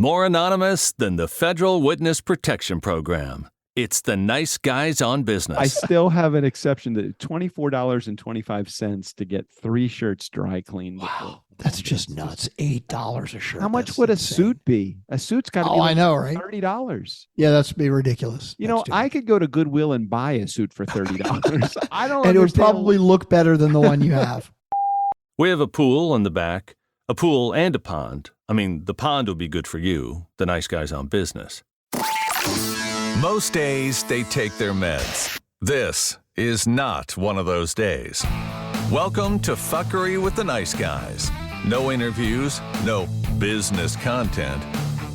More anonymous than the Federal Witness Protection Program. It's the Nice Guys on Business. I still have an exception to $24.25 to get 3 shirts dry cleaned. Wow, that's just nuts. $8 a shirt. How much would a suit be? A suit's got to be I know, right? $30. Yeah, that's be ridiculous. I could go to Goodwill and buy a suit for $30. I don't. And it would probably look better than the one you have. We have a pool in the back, a pool and a pond. I mean, the pond will be good for you, the Nice Guys on Business. Most days, they take their meds. This is not one of those days. Welcome to Fuckery with the Nice Guys. No interviews, no business content.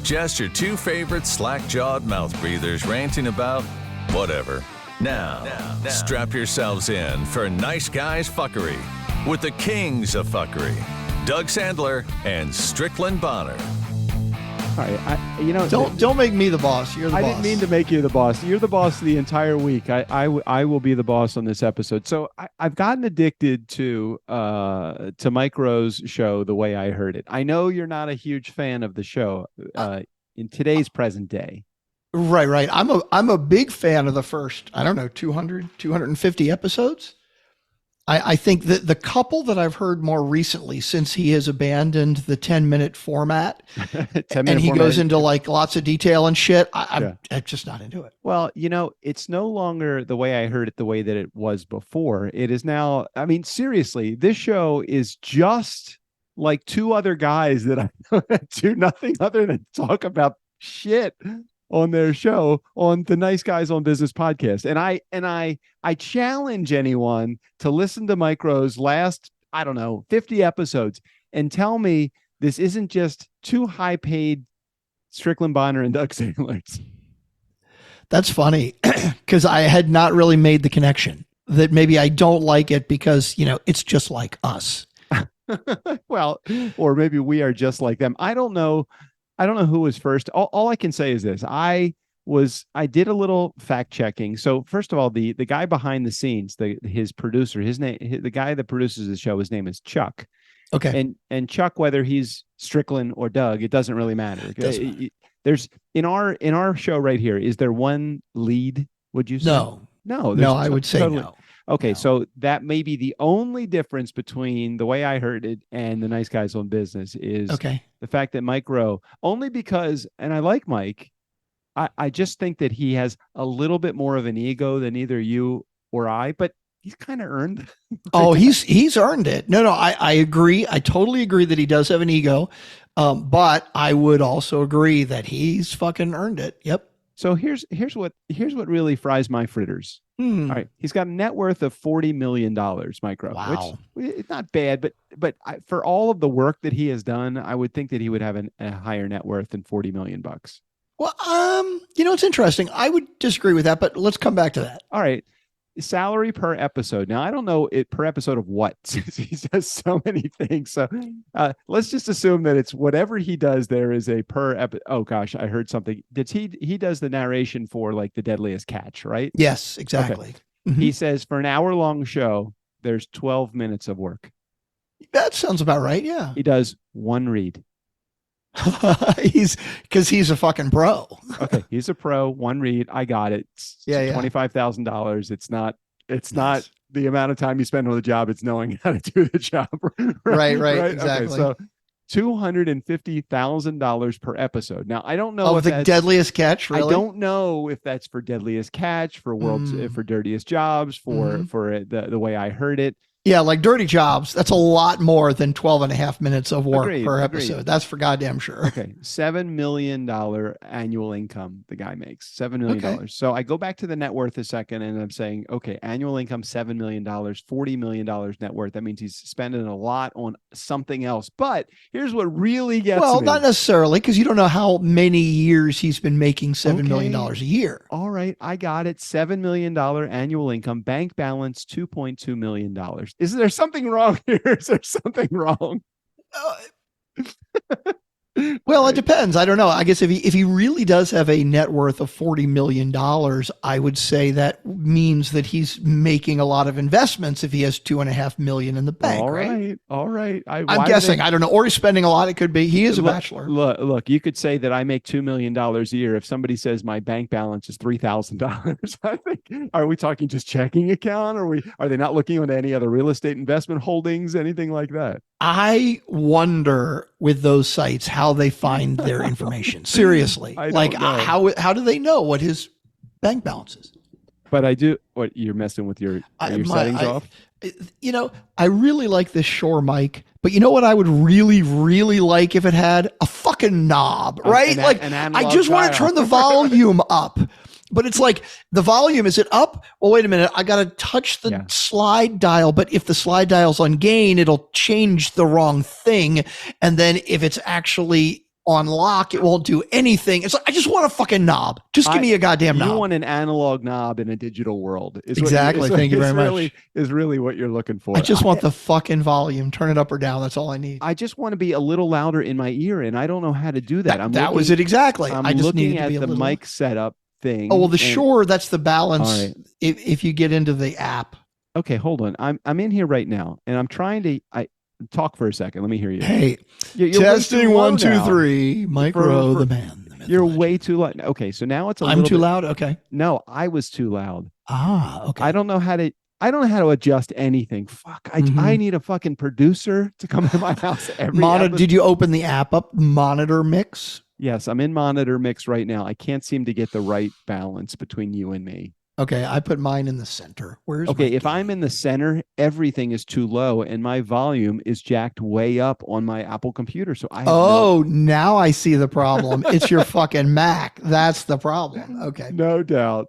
Just your 2 favorite slack-jawed mouth breathers ranting about whatever. Now, strap yourselves in for Nice Guys Fuckery with the kings of fuckery, Doug Sandler and Strickland Bonner. All right, don't make me the boss. You're the boss. I didn't mean to make you the boss. You're the boss the entire week. I will be the boss on this episode. So I've gotten addicted to Mike Rowe's show, The Way I Heard It. I know you're not a huge fan of the show in today's present day. Right. I'm a big fan of the first, 250 episodes. I think that the couple that I've heard more recently, since he has abandoned the 10-minute format, and he goes into like lots of detail and shit, I'm just not into it. Well, it's no longer The Way I Heard It the way that it was before. It is now, I mean, seriously, this show is just like 2 other guys that I do nothing other than talk about shit on their show on the Nice Guys on Business podcast. And I challenge anyone to listen to Mike Rowe's last, 50 episodes and tell me this isn't just 2 high-paid Strickland Bonner and Doug Sandlers. That's funny because I had not really made the connection that maybe I don't like it because, it's just like us. Well, or maybe we are just like them. I don't know who was first. All I can say is this. I did a little fact checking. So first of all, the guy behind the scenes, his producer, the guy that produces the show, his name is Chuck. Okay. And Chuck, whether he's Strickland or Doug, it doesn't really matter. There's in our show right here, is there one lead? Would you say? No, I would say no. Okay, no. So that may be the only difference between The Way I Heard It and the Nice Guys on Business is the fact that Mike Rowe, only because, and I like Mike, I just think that he has a little bit more of an ego than either you or I, but he's kind of earned. Oh, he's earned it. No, I agree. I totally agree that he does have an ego, but I would also agree that he's fucking earned it. Yep. So here's what really fries my fritters. All right, he's got a net worth of $40 million, Mike Rowe. Wow, which it's not bad, but for all of the work that he has done, I would think that he would have a higher net worth than $40 million. Well, it's interesting. I would disagree with that, but let's come back to that. All right. Salary per episode. Now, I don't know it per episode of what, since he does so many things. So let's just assume that it's whatever he does, there is a per episode. Oh gosh, I heard something. He does the narration for like The Deadliest Catch, right? Yes, exactly. Okay. Mm-hmm. He says for an hour-long show, there's 12 minutes of work. That sounds about right. Yeah. He does 1 read. He's a fucking pro. Okay, he's a pro. 1 read. I got it. $25,000. It's not the amount of time you spend on the job. It's knowing how to do the job. Right. Exactly. Okay, so $250,000 per episode. Now I don't know if the Deadliest Catch. Really? I don't know if that's for Deadliest Catch, for for Dirtiest Jobs, for the Way I Heard It. Yeah, like Dirty Jobs, that's a lot more than 12 and a half minutes of work per episode. That's for goddamn sure. Okay, $7 million annual income the guy makes, $7 million. Okay. So I go back to the net worth a second and I'm saying, okay, annual income, $7 million, $40 million net worth. That means he's spending a lot on something else. But here's what really gets me. Well, not necessarily, because you don't know how many years he's been making $7 million a year. All right, I got it. $7 million annual income, bank balance, $2.2 million. Is there something wrong here? Is there something wrong? Well, it depends. I don't know. I guess if he really does have a net worth of $40 million, I would say that means that he's making a lot of investments if he has $2.5 million in the bank. All right. All right. I'm guessing. I don't know. Or he's spending a lot. It could be. He is a bachelor. Look, you could say that I make $2 million a year. If somebody says my bank balance is $3,000, I think, are we talking just checking account? Are they not looking into any other real estate investment holdings, anything like that? I wonder with those sites how they find their information. Seriously, how do they know what his bank balance is? But I do. What, you're messing with your settings off? I really like this Shure mic, but you know what I would really, really like if it had a fucking knob, right? I just want to turn the volume up. But it's like the volume, is it up? Well, wait a minute. I got to touch the slide dial. But if the slide dial's on gain, it'll change the wrong thing. And then if it's actually on lock, it won't do anything. It's like, I just want a fucking knob. Just give me a goddamn knob. You want an analog knob in a digital world. Exactly. Thank you very much. Is really what you're looking for. I just want the fucking volume. Turn it up or down. That's all I need. I just want to be a little louder in my ear, and I don't know how to do that. That was it exactly. I just looking at the mic setup thing. Oh, well, the Shure, that's the balance. Right. If you get into the app. Okay, hold on. I'm in here right now, and I'm trying to talk for a second. Let me hear you. Hey, you're testing 1, 2, 3. Mike Rowe, the man. You're way too loud. Okay, so now it's I'm too loud. Okay. No, I was too loud. Okay. I don't know how to adjust anything. Fuck. I need a fucking producer to come to my house every episode. Did you open the app up? Monitor mix? Yes, I'm in monitor mix right now. I can't seem to get the right balance between you and me. Okay, I put mine in the center. If I'm in the center, everything is too low, and my volume is jacked way up on my Apple computer. So now I see the problem. It's your fucking Mac. That's the problem. Okay, no doubt.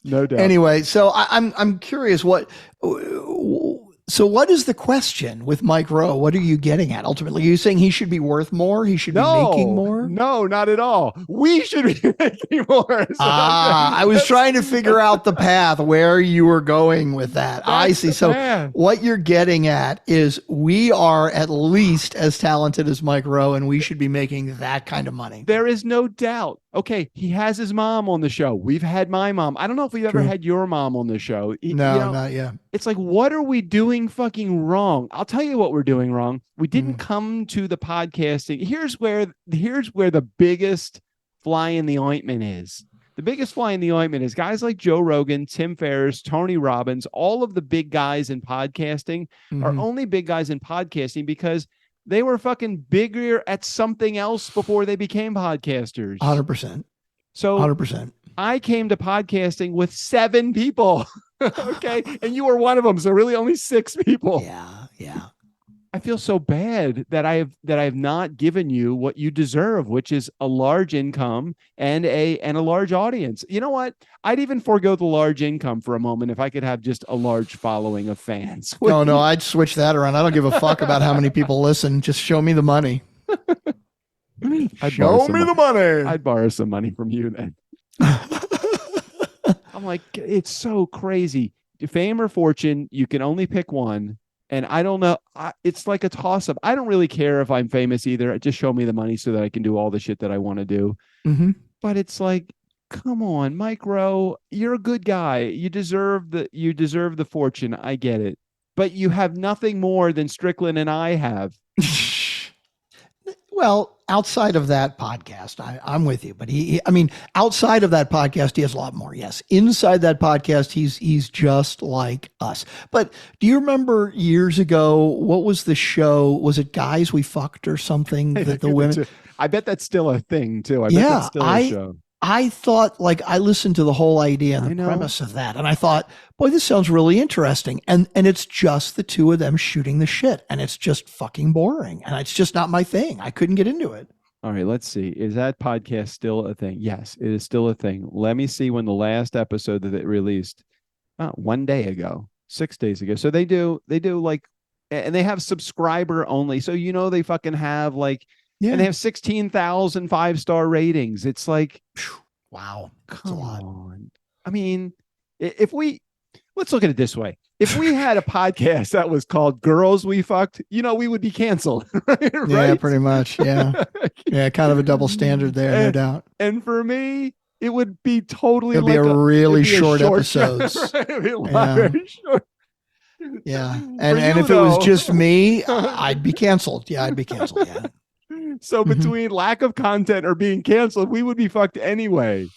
Anyway, so I'm curious So what is the question with Mike Rowe? What are you getting at ultimately? Are you saying he should be worth more? He should be making more? No, not at all. We should be making more. I was trying to figure out the path where you were going with that. I see. So what you're getting at is we are at least as talented as Mike Rowe, and we should be making that kind of money. There is no doubt. Okay, he has his mom on the show. We've had my mom. I don't know if we've ever had your mom on the show. No, not yet. It's like, what are we doing fucking wrong? I'll tell you what we're doing wrong. We didn't come to the podcasting. Here's where the biggest fly in the ointment is. The biggest fly in the ointment is guys like Joe Rogan, Tim Ferriss, Tony Robbins, all of the big guys in podcasting are only big guys in podcasting because they were fucking bigger at something else before they became podcasters. 100%. So 100%. I came to podcasting with 7 people. Okay. And you were one of them. So really only 6 people. Yeah. I feel so bad that I have not given you what you deserve, which is a large income and a large audience. You know what? I'd even forego the large income for a moment if I could have just a large following of fans. No, I'd switch that around. I don't give a fuck about how many people listen. Just show me the money. Show me the money. I'd borrow some money from you then. I'm like, it's so crazy. Fame or fortune, you can only pick one. And I don't know. It's like a toss-up. I don't really care if I'm famous either. Just show me the money so that I can do all the shit that I want to do. But it's like, come on, Mike Rowe, you're a good guy. You deserve the fortune. I get it. But you have nothing more than Strickland and I have. Well, outside of that podcast, I'm with you. But outside of that podcast, he has a lot more. Yes. Inside that podcast, he's just like us. But do you remember years ago, what was the show? Was it Guys We Fucked or something? That the women. I bet that's still a thing too. I bet that's still a show. I thought, I listened to the whole idea and the premise of that. And I thought, boy, this sounds really interesting. And it's just the two of them shooting the shit. And it's just fucking boring. And it's just not my thing. I couldn't get into it. All right, let's see. Is that podcast still a thing? Yes, it is still a thing. Let me see when the last episode that it released. 1 day ago, 6 days ago. So they do and they have subscriber only. So, they fucking have and they have 16,000 5-star ratings. It's like, wow, come on. I mean, if we let's look at it this way. If we had a podcast that was called Girls We Fucked, we would be canceled. Right? Yeah, pretty much. Yeah. Yeah. Kind of a double standard there, no doubt. And for me, it would be totally It'd be a really short episodes. Right? It'd be very short. Yeah. And if it was just me, I'd be canceled. Yeah, I'd be canceled. Yeah. So between lack of content or being canceled, we would be fucked anyway.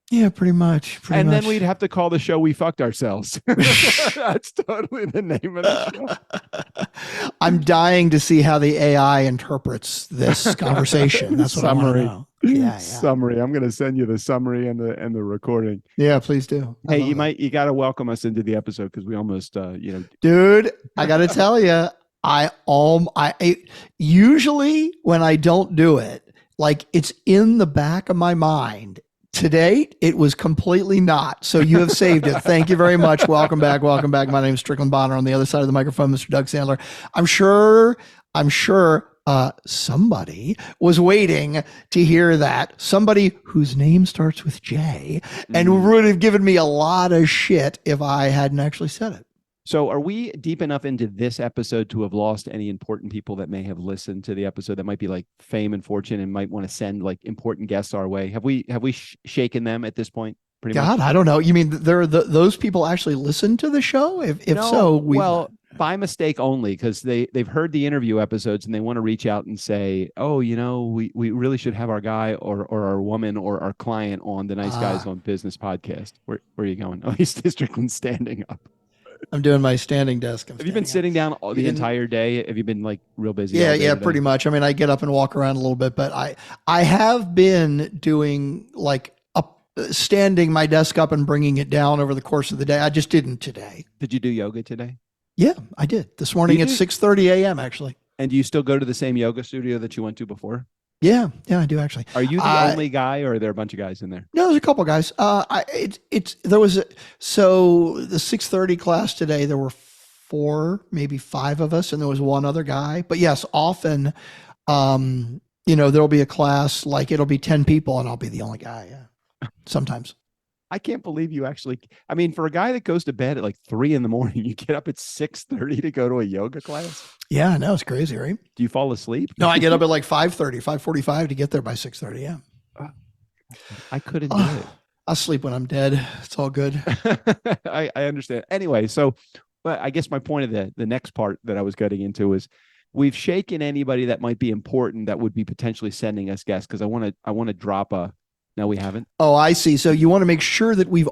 Yeah, pretty much. Then we'd have to call the show We Fucked Ourselves. That's totally the name of the show. I'm dying to see how the AI interprets this conversation. That's what summary. I want to know. Yeah. Summary. I'm going to send you the summary and the recording. Yeah, please do. Hey, you got to welcome us into the episode because we almost, Dude, I got to tell you, I usually when I don't do it, like it's in the back of my mind. Today, it was completely not. So you have saved it. Thank you very much. Welcome back. Welcome back. My name is Strickland Bonner. On the other side of the microphone, Mr. Doug Sandler. I'm sure somebody was waiting to hear that. Somebody whose name starts with J and would have given me a lot of shit if I hadn't actually said it. So are we deep enough into this episode to have lost any important people that may have listened to the episode that might be like fame and fortune and might want to send like important guests our way? Have we shaken them at this point? Pretty much? I don't know. You mean those people actually listen to the show? If no, so, by mistake only, because they've heard the interview episodes and they want to reach out and say, oh, we really should have our guy or our woman or our client on the Nice Guys on Business podcast. Where are you going? Oh, he's Strickland standing up. I'm doing my standing desk. Have you been sitting down the entire day? Have you been like real busy? Yeah, pretty much. I mean, I get up and walk around a little bit, but I have been doing like standing my desk up and bringing it down over the course of the day. I just didn't today. Did you do yoga today? Yeah, I did this morning at 6:30 a.m. actually. And do you still go to the same yoga studio that you went to before? Yeah, I do actually. Are you the only guy, or are there a bunch of guys in there? No, there's a couple of guys. So the 6:30 class today, there were 4, maybe 5 of us, and there was one other guy. But yes, often, there'll be a class like it'll be 10 people, and I'll be the only guy. Yeah, sometimes. I can't believe you actually. I mean, for a guy that goes to bed at like 3 a.m, you get up at 6:30 to go to a yoga class. Yeah, I know, it's crazy, right? Do you fall asleep? No, I get up at like 5:30, 5:45 to get there by 6:30. Yeah, I couldn't do it. I'll sleep when I'm dead. It's all good. I understand. Anyway, so, but I guess my point of the next part that I was getting into is we've shaken anybody that might be important that would be potentially sending us guests because I want to drop a. No, we haven't. Oh, I see. So you want to make sure that we've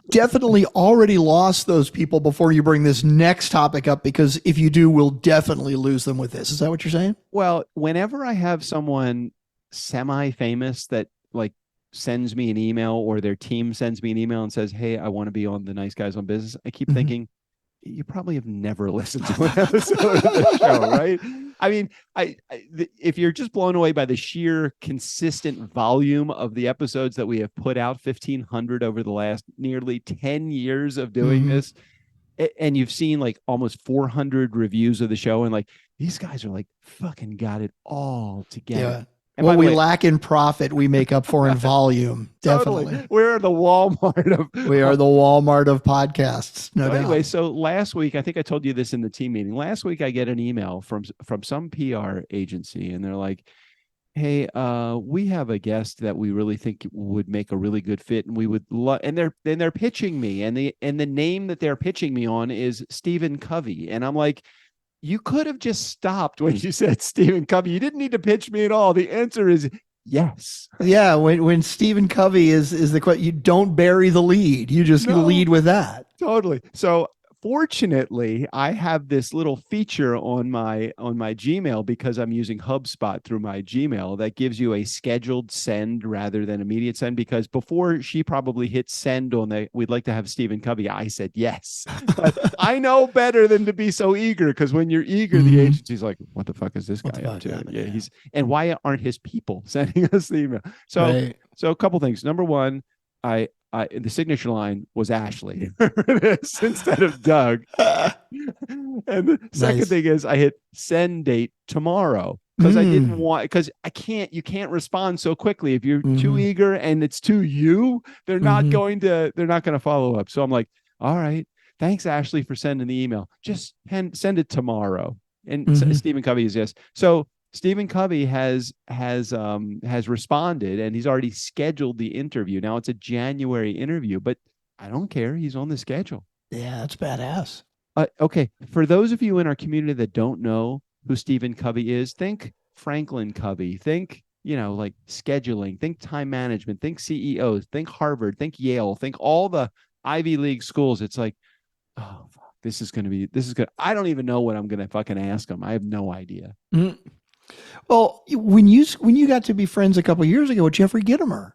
definitely already lost those people before you bring this next topic up, because if you do, we'll definitely lose them with this. Is that what you're saying? Well, whenever I have someone semi-famous that like sends me an email or their team sends me an email and says, hey, I want to be on the Nice Guys on Business, I keep thinking, you probably have never listened to an episode of the show, right? I mean, if you're just blown away by the sheer consistent volume of the episodes that we have put out, 1,500 over the last nearly 10 years of doing this, and you've seen like almost 400 reviews of the show, and like these guys are like fucking got it all together. Yeah. And what we lack in profit, we make up for in volume. Definitely. Totally. We're the Walmart of podcasts. No doubt. Anyway, so last week, I think I told you this in the team meeting. Last week, I get an email from some PR agency, and they're like, hey, we have a guest that we really think would make a really good fit, and we would love, and they're pitching me, and the name that they're pitching me on is Stephen Covey. And I'm like, you could have just stopped when you said Stephen Covey. You didn't need to pitch me at all. The answer is yes. Yeah. When Stephen Covey is the question, you don't bury the lead. You just lead with that. Totally. So fortunately, I have this little feature on my Gmail because I'm using HubSpot through my Gmail that gives you a scheduled send rather than immediate send, because before she probably hit send on we'd like to have Stephen Covey, I said yes. But I know better than to be so eager, because when you're eager, the agency's like, what the fuck is this guy up to? Yeah, and why aren't his people sending us the email? So a couple things. Number one, the signature line was Ashley instead of Doug. And the second thing is I hit send date tomorrow because I didn't want, because you can't respond so quickly. If you're too eager and it's to you, they're not going to follow up. So I'm like, all right. Thanks, Ashley, for sending the email. Just send it tomorrow. And Stephen Covey is yes. So Stephen Covey has responded, and he's already scheduled the interview. Now it's a January interview, but I don't care. He's on the schedule. Yeah, that's badass. Okay, for those of you in our community that don't know who Stephen Covey is, think Franklin Covey. Think, like scheduling. Think time management. Think CEOs. Think Harvard. Think Yale. Think all the Ivy League schools. It's like, oh, fuck, this is good. I don't even know what I'm going to fucking ask him. I have no idea. Mm-hmm. Well, when you got to be friends a couple of years ago with Jeffrey Gitomer,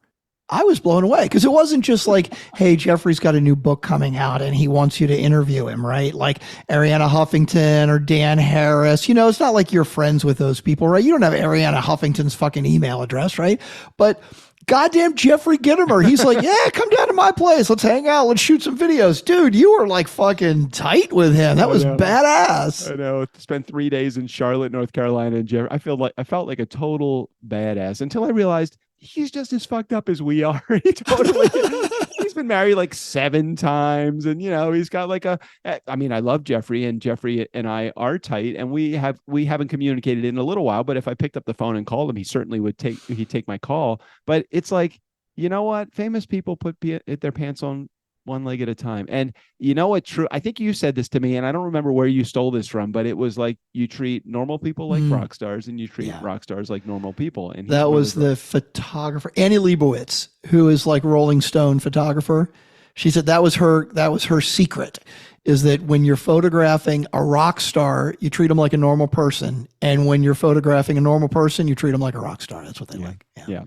I was blown away because it wasn't just like, hey, Jeffrey's got a new book coming out and he wants you to interview him, right? Like Arianna Huffington or Dan Harris. It's not like you're friends with those people, right? You don't have Arianna Huffington's fucking email address, right? But goddamn Jeffrey Gitomer, he's like, yeah, come down to my place. Let's hang out. Let's shoot some videos. Dude, you were like fucking tight with him. That was badass. I know. Spent 3 days in Charlotte, North Carolina, and Jeffrey. I felt like a total badass until I realized he's just as fucked up as we are. He's been married like 7 times, and he's got like I love Jeffrey, and Jeffrey and I are tight, and we haven't communicated in a little while, but if I picked up the phone and called him, he certainly he'd take my call. But it's like, you know what? Famous people put their pants on one leg at a time. And you know what? True. I think you said this to me, and I don't remember where you stole this from, but it was like, you treat normal people like rock stars, and you treat rock stars like normal people. And that was the photographer, Annie Leibovitz, who is like Rolling Stone photographer. She said that was her secret, is that when you're photographing a rock star, you treat them like a normal person. And when you're photographing a normal person, you treat them like a rock star. That's what they like. Yeah.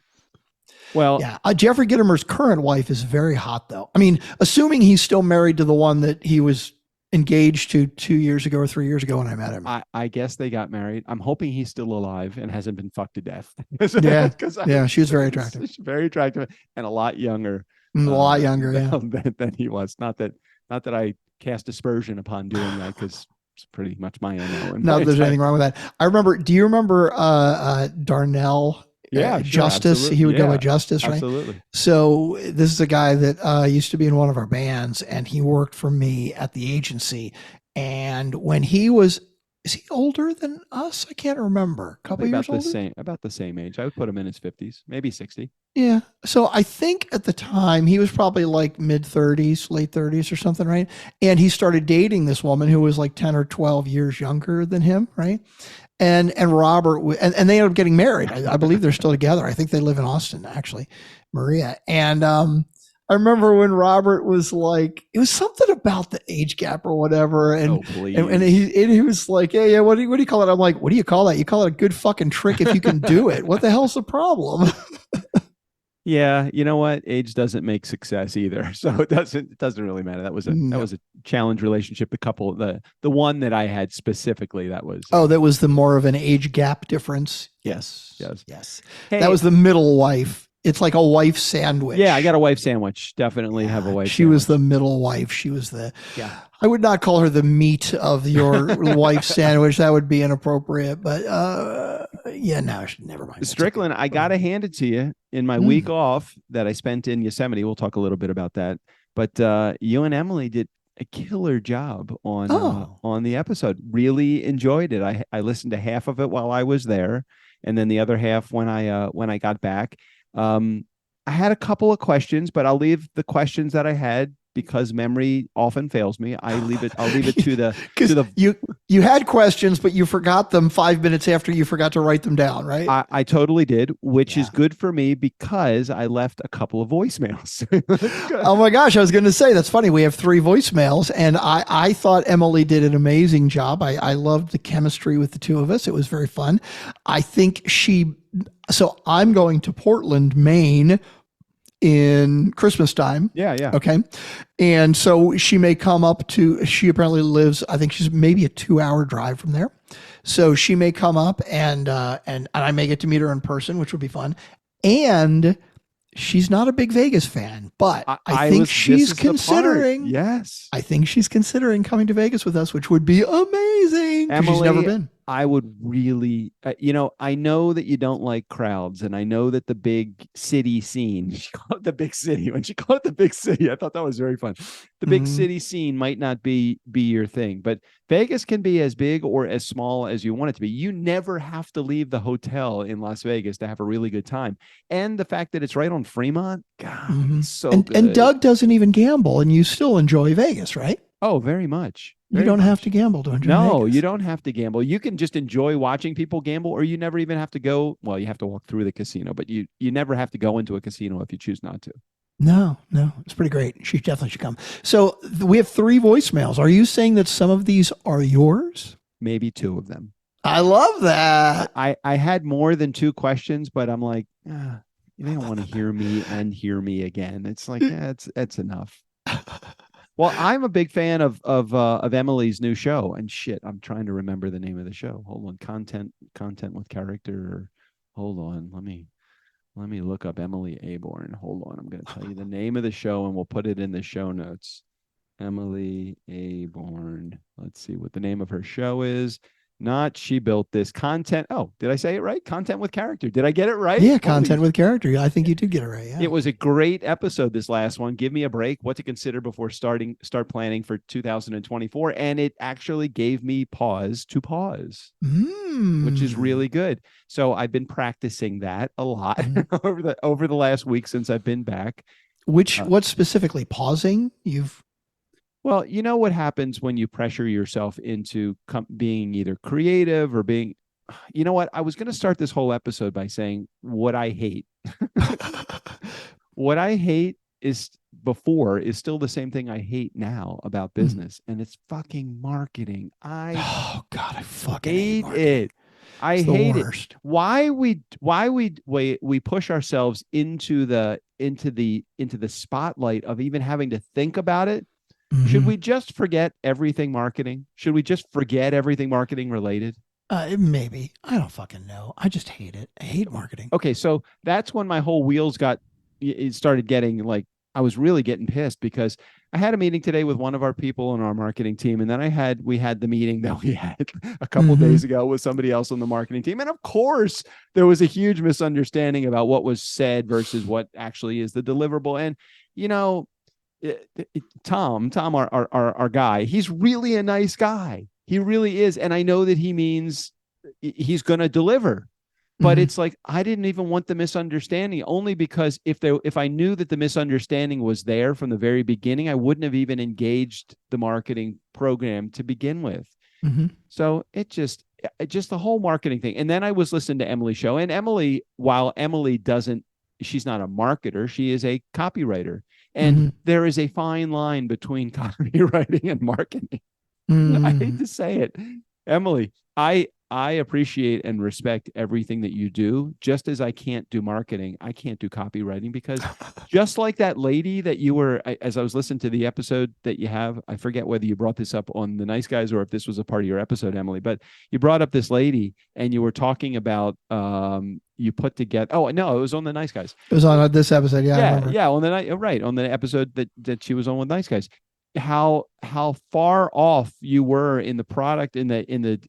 Well, yeah. Jeffrey Gitomer's current wife is very hot, though. I mean, assuming he's still married to the one that he was engaged to 2 years ago or 3 years ago when I met him. I guess they got married. I'm hoping he's still alive and hasn't been fucked to death. Yeah, she was very attractive. She's very attractive and a lot younger. Than he was. Not that I cast aspersion upon doing that, because it's pretty much my own. No, there's anything wrong with that. I remember. Do you remember Darnell? Yeah, Justice. Absolutely. He would go by Justice, right? Absolutely. So this is a guy that used to be in one of our bands, and he worked for me at the agency. And when is he older than us? I can't remember. A couple years older? About the same age. I would put him in his 50s, maybe 60. Yeah. So I think at the time he was probably like mid 30s, late 30s or something, right? And he started dating this woman who was like 10 or 12 years younger than him, right? And Robert, and they ended up getting married. I believe they're still together. I think they live in Austin, actually, Maria. And I remember when Robert was like, it was something about the age gap or whatever. And he was like, yeah, what do you call it? I'm like, what do you call that? You call it a good fucking trick if you can do it. What the hell's the problem? Yeah, you know what? Age doesn't make success either, so it doesn't really matter. That was a challenge relationship. The couple, the one that I had specifically, that was the more of an age gap difference. Yes. Hey, that was the middle wife. It's like a wife sandwich. Yeah, I got a wife sandwich. Definitely have a wife. She was the middle wife. She was I would not call her the meat of your wife sandwich. That would be inappropriate. But never mind. Strickland, I got to hand it to you. In my week off that I spent in Yosemite, we'll talk a little bit about that. But you and Emily did a killer job on the episode. Really enjoyed it. I listened to half of it while I was there, and then the other half when I got back. I had a couple of questions, but I'll leave the questions that I had, because memory often fails me. I'll leave it to the you had questions, but you forgot them 5 minutes after you forgot to write them down, right? I totally did, which is good for me because I left a couple of voicemails. Oh my gosh, I was going to say, that's funny. We have 3 voicemails, and I thought Emily did an amazing job. I loved the chemistry with the two of us. It was very fun. I think so I'm going to Portland, Maine in Christmas time. Yeah. Okay. And so she may come up she apparently lives, I think she's maybe a 2-hour drive from there. So she may come up and I may get to meet her in person, which would be fun. And she's not a big Vegas fan, but I think she's considering. Yes. I think she's considering coming to Vegas with us, which would be amazing. Emily, she's never been. I would really, I know that you don't like crowds, and I know that the big city scene, she called it the big city. When she called it the big city, I thought that was very fun. The big city scene might not be your thing, but Vegas can be as big or as small as you want it to be. You never have to leave the hotel in Las Vegas to have a really good time. And the fact that it's right on Fremont, God, it's so good. And Doug doesn't even gamble, and you still enjoy Vegas, right? Oh, very much. You don't have to gamble to enjoy No, Vegas. you don't have to gamble. You can just enjoy watching people gamble, or you never even have to go. Well, you have to walk through the casino, but you never have to go into a casino if you choose not to. No, it's pretty great. She definitely should come. So we have 3 voicemails. Are you saying that some of these are yours? Maybe 2 of them. I love that. I had more than 2 questions, but I'm like, they don't want to hear me and hear me again. It's like, it's enough. Well, I'm a big fan of Emily's new show, and shit, I'm trying to remember the name of the show. Hold on, content with character. Hold on, let me look up Emily Aborn. Hold on, I'm going to tell you the name of the show, and we'll put it in the show notes. Emily Aborn. Let's see what the name of her show is. Not She Built This. Content. Oh, did I say it right? Content with character. Did I get it right? Yeah, content with character. I think you did get it right. Yeah. It was a great episode, this last one. Give me a break. What to consider before start planning for 2024. And it actually gave me pause to pause, which is really good. So I've been practicing that a lot over the last week since I've been back. What specifically? Pausing? Well, you know what happens when you pressure yourself into being either creative or being, you know what? I was going to start this whole episode by saying what I hate. What I hate is still the same thing I hate now about business, and it's fucking marketing. Oh God, I fucking hate it. I hate it. Why we push ourselves into the spotlight of even having to think about it. Should we just forget everything marketing? Should we just forget everything marketing related? Maybe. I don't fucking know. I just hate it. I hate marketing. Okay, so that's when my whole wheels started getting like, I was really getting pissed because I had a meeting today with one of our people on our marketing team, and then we had the meeting that we had a couple of days ago with somebody else on the marketing team, and of course there was a huge misunderstanding about what was said versus what actually is the deliverable. And Tom, our guy, he's really a nice guy. He really is. And I know that he means he's going to deliver, but it's like, I didn't even want the misunderstanding, only because if I knew that the misunderstanding was there from the very beginning, I wouldn't have even engaged the marketing program to begin with. So it just the whole marketing thing. And then I was listening to Emily's show, and Emily, while Emily she's not a marketer, she is a copywriter. And there is a fine line between copywriting and marketing. I hate to say it. Emily, I appreciate and respect everything that you do, just as I can't do marketing. I can't do copywriting, because just like that lady that as I was listening to the episode that you have, I forget whether you brought this up on The Nice Guys or if this was a part of your episode, Emily, but you brought up this lady and you were talking about, you put together. Oh no, it was on The Nice Guys. It was on this episode. Yeah. On the episode that she was on with Nice Guys. How far off you were in the product, in the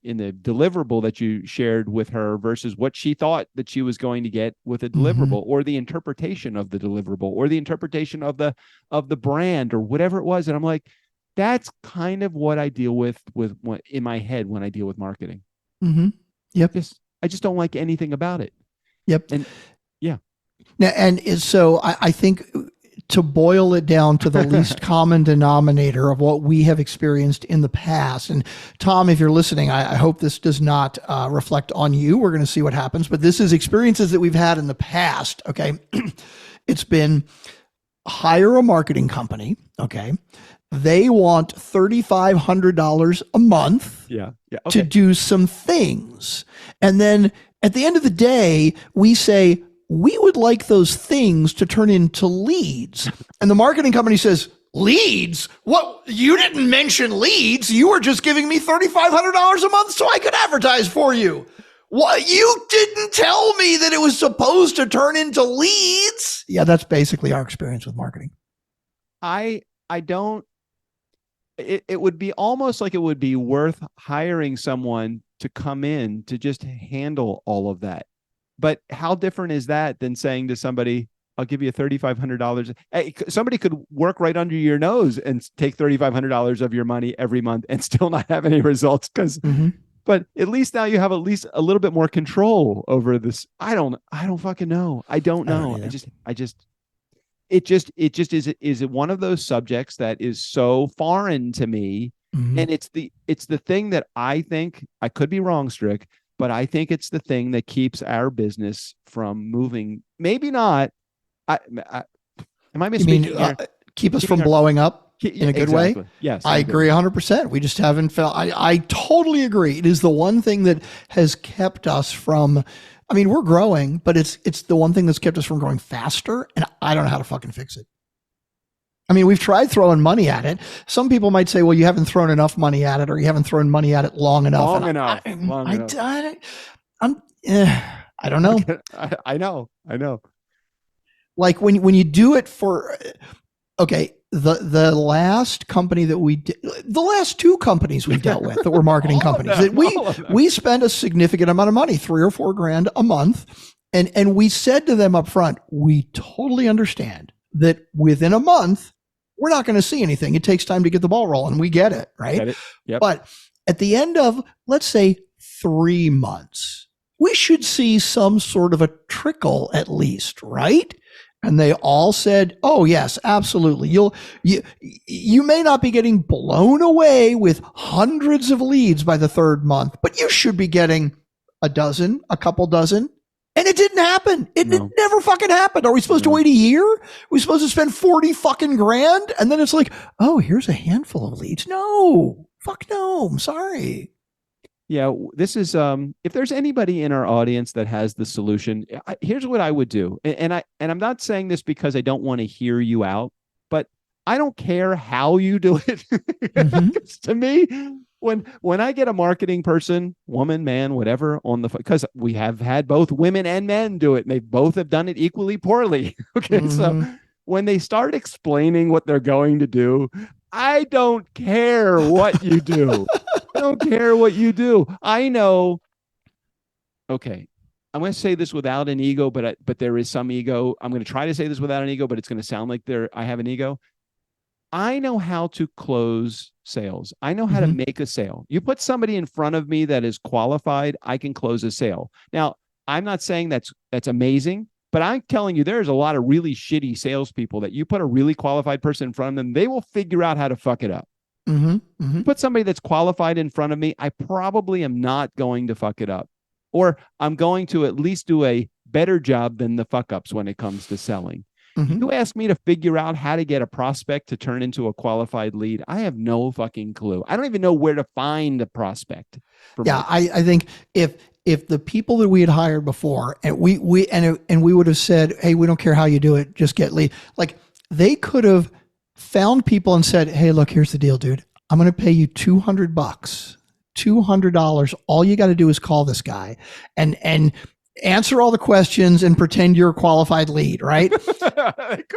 deliverable that you shared with her versus what she thought that she was going to get with a deliverable, or the interpretation of the deliverable, or the interpretation of the brand, or whatever it was. And I'm like, that's kind of what I deal with in my head when I deal with marketing. Yep. I just don't like anything about it. Yep. And yeah. Now, and so I think, to boil it down to the least common denominator of what we have experienced in the past. And Tom, if you're listening, I hope this does not reflect on you. We're going to see what happens, but this is experiences that we've had in the past. Okay. It's been hire a marketing company. Okay. They want $3,500 a month to do some things. And then at the end of the day, we say, we would like those things to turn into leads. And the marketing company says, leads? What? You didn't mention leads. You were just giving me $3,500 a month so I could advertise for you. What? You didn't tell me that it was supposed to turn into leads. Yeah, that's basically our experience with marketing. I don't, it would be almost like it would be worth hiring someone to come in to just handle all of that. But how different is that than saying to somebody, I'll give you $3,500. Hey, somebody could work right under your nose and take $3,500 of your money every month and still not have any results. But at least now you have at least a little bit more control over this. I don't fucking know. I don't know. It just is one of those subjects that is so foreign to me. And it's the thing that I think, I could be wrong, Strick, but I think it's the thing that keeps our business from moving. Maybe not. Am I misspeaking here? Keep us from blowing up in a good way? Yes. I agree 100%. We just haven't felt, I totally agree. It is the one thing that has kept us from, I mean, we're growing, but it's the one thing that's kept us from growing faster. And I don't know how to fucking fix it. I mean, we've tried throwing money at it. Some people might say, well, you haven't thrown enough money at it, or you haven't thrown money at it long enough. I don't know. I know. Like when you do it for, okay, the last company that the last two companies we dealt with that were marketing companies, that we spend a significant amount of money, $3,000 or $4,000 a month. And we said to them up front, we totally understand that within a month, we're not going to see anything. It takes time to get the ball rolling. We get it, right? Get it. Yep. But at the end of, let's say, 3 months, we should see some sort of a trickle at least, right? And they all said, oh, yes, absolutely. You may not be getting blown away with hundreds of leads by the 3rd month, but you should be getting a couple dozen. And it didn't happen. It never fucking happened. Are we supposed to wait a year? Are we supposed to spend 40 fucking grand? And then it's like, oh, here's a handful of leads. No, fuck no. I'm sorry. Yeah, this is if there's anybody in our audience that has the solution, here's what I would do. And I'm not saying this because I don't want to hear you out, but I don't care how you do it. To me, when I get a marketing person, woman, man, whatever, on the, because we have had both women and men do it, and they both have done it equally poorly. Okay, so when they start explaining what they're going to do, I don't care what you do. I don't care what you do. I know. Okay, I'm going to say this without an ego, but there is some ego. I'm going to try to say this without an ego, but it's going to sound like I have an ego. I know how to close sales. I know how to make a sale. You put somebody in front of me that is qualified, I can close a sale. Now, I'm not saying that's amazing, but I'm telling you, there's a lot of really shitty salespeople that you put a really qualified person in front of them, they will figure out how to fuck it up. Put somebody that's qualified in front of me, I probably am not going to fuck it up. Or I'm going to at least do a better job than the fuck ups when it comes to selling. You ask me to figure out how to get a prospect to turn into a qualified lead, I have no fucking clue. I don't even know where to find a prospect. Yeah, I think if the people that we had hired before, and we would have said, hey, we don't care how you do it, just get lead. Like, they could have found people and said, hey, look, here's the deal, dude. I'm going to pay you $200, $200. All you got to do is call this guy and answer all the questions and pretend you're a qualified lead, right?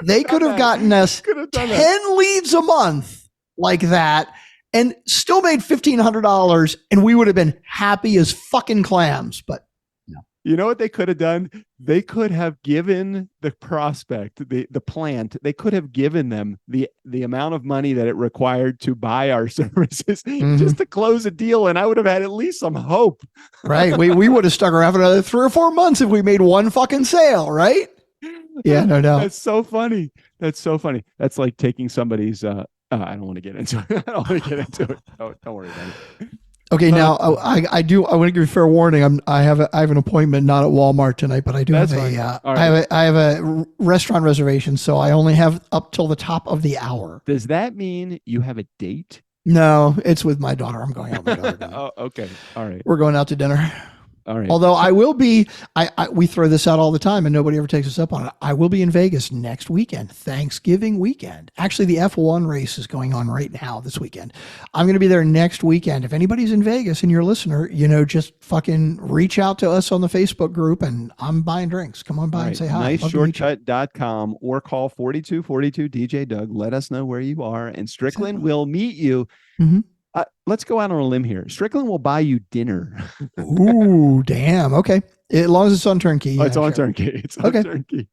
They could have gotten us 10 leads a month like that and still made $1,500, and we would have been happy as fucking clams. But no. You know what they could have done? They could have given the prospect, the plant, they could have given them the amount of money that it required to buy our services just to close a deal, and I would have had at least some hope. Right. We would have stuck around for another 3 or 4 months if we made one fucking sale, right? Yeah, no doubt. That's so funny. That's like taking somebody's I don't want to get into it. I don't want to get into it. Don't worry about it. Okay, now I want to give you fair warning. I have an appointment not at Walmart tonight, but I do have I have a restaurant reservation, so I only have up till the top of the hour. Does that mean you have a date? No, it's with my daughter. I'm going out with my daughter. Oh, okay. All right. We're going out to dinner. All right. Although I will be, we throw this out all the time and nobody ever takes us up on it. I will be in Vegas next weekend, Thanksgiving weekend. Actually, the F1 race is going on right now this weekend. I'm going to be there next weekend. If anybody's in Vegas and you're a listener, just fucking reach out to us on the Facebook group, and I'm buying drinks. Come on by and say hi. NiceShortcut.com or call 4242 DJ Doug. Let us know where you are, and Strickland will meet you. Let's go out on a limb here. Strickland will buy you dinner. Ooh, damn. Okay. As long as it's on turnkey. It's on turnkey. It's on turnkey.